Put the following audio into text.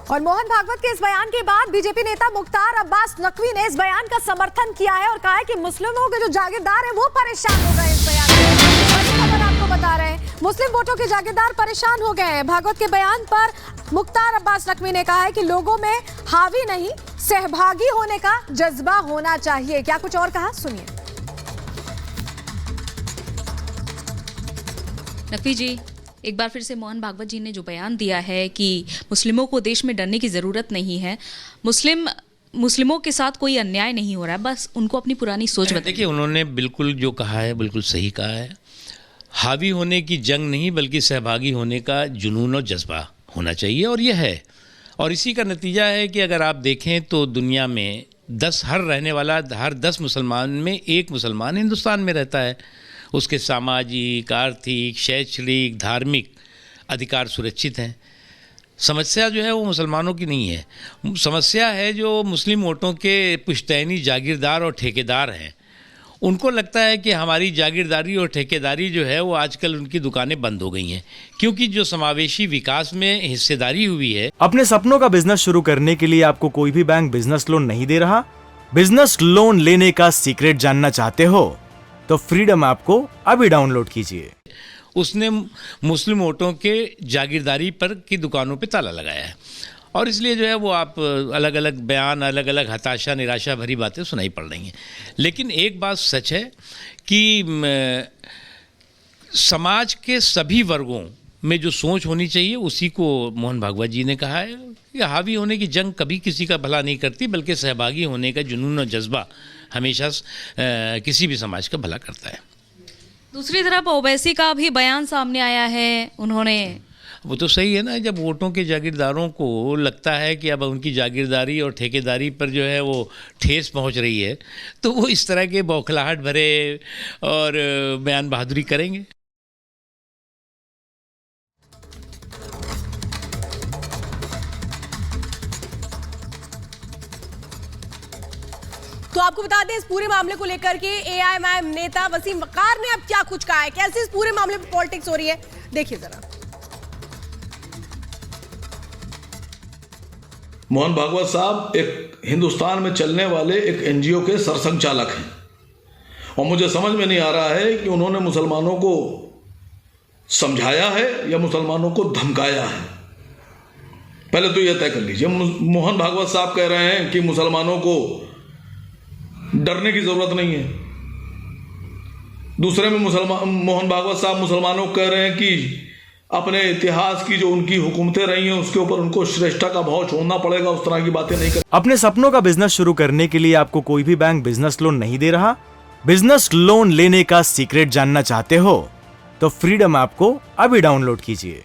और मोहन भागवत के इस बयान के बाद बीजेपी नेता मुख्तार अब्बास नकवी ने इस बयान का समर्थन किया है और कहा है कि मुस्लिमों के जो जागीरदार हैं वो परेशान हो गए इस बयान से। बड़ी खबर आपको बता रहे हैं, मुस्लिम वोटों के जागीरदार परेशान हो गए हैं। भागवत के बयान पर मुख्तार अब्बास नकवी ने कहा है कि लोगों में हावी नहीं, सहभागी होने का जज्बा होना चाहिए। क्या कुछ और कहा, सुनिए। नकवी जी, एक बार फिर से मोहन भागवत जी ने जो बयान दिया है कि मुस्लिमों को देश में डरने की ज़रूरत नहीं है, मुस्लिमों के साथ कोई अन्याय नहीं हो रहा है, बस उनको अपनी पुरानी सोच बताइए। देखिए, उन्होंने बिल्कुल जो कहा है बिल्कुल सही कहा है। हावी होने की जंग नहीं बल्कि सहभागी होने का जुनून और जज्बा होना चाहिए, और यह है। और इसी का नतीजा है कि अगर आप देखें तो दुनिया में हर 10 मुसलमान में एक मुसलमान हिंदुस्तान में रहता है। उसके सामाजिक, आर्थिक, शैक्षणिक, धार्मिक अधिकार सुरक्षित हैं। समस्या जो है वो मुसलमानों की नहीं है, समस्या है जो मुस्लिम वोटों के पुश्तैनी जागीरदार और ठेकेदार हैं। उनको लगता है कि हमारी जागीरदारी और ठेकेदारी जो है वो आजकल उनकी दुकानें बंद हो गई हैं, क्योंकि जो समावेशी विकास में हिस्सेदारी हुई है। अपने सपनों का बिजनेस शुरू करने के लिए आपको कोई भी बैंक बिजनेस लोन नहीं दे रहा? बिजनेस लोन लेने का सीक्रेट जानना चाहते हो तो फ्रीडम ऐप को अभी डाउनलोड कीजिए। उसने मुस्लिम वोटों के जागीरदारी पर की दुकानों पे ताला लगाया है, और इसलिए जो है वो आप अलग अलग बयान, अलग अलग हताशा, निराशा भरी बातें सुनाई पड़ रही हैं। लेकिन एक बात सच है कि समाज के सभी वर्गों में जो सोच होनी चाहिए उसी को मोहन भागवत जी ने कहा है कि हावी होने की जंग कभी किसी का भला नहीं करती, बल्कि सहभागी होने का जुनून और जज्बा हमेशा किसी भी समाज का भला करता है। दूसरी तरफ ओवैसी का भी बयान सामने आया है। उन्होंने वो तो सही है ना, जब वोटों के जागीरदारों को लगता है कि अब उनकी जागीरदारी और ठेकेदारी पर जो है वो ठेस पहुंच रही है, तो वो इस तरह के बौखलाहट भरे और बयान बहादुरी करेंगे। तो आपको बता दें, इस पूरे मामले को लेकर के एआईएमआईएम नेता वसीम वकार ने अब क्या कुछ कहा है, कैसे इस पूरे मामले पर पॉलिटिक्स हो रही है, देखिए जरा। मोहन भागवत साहब एक हिंदुस्तान में चलने वाले एक एनजीओ के सरसंघचालक हैं, और मुझे समझ में नहीं आ रहा है कि उन्होंने मुसलमानों को समझाया है या मुसलमानों को धमकाया है। पहले तो यह तय कर लीजिए। मोहन भागवत साहब कह रहे हैं कि मुसलमानों को डरने की जरूरत नहीं है। दूसरे में मोहन भागवत साहब मुसलमानों को कह रहे हैं कि अपने इतिहास की जो उनकी हुकूमतें रही हैं उसके ऊपर उनको श्रेष्ठता का भाव छोड़ना पड़ेगा, उस तरह की बातें नहीं कर। अपने सपनों का बिजनेस शुरू करने के लिए आपको कोई भी बैंक बिजनेस लोन नहीं दे रहा? बिजनेस लोन लेने का सीक्रेट जानना चाहते हो तो फ्रीडम ऐप को अभी डाउनलोड कीजिए।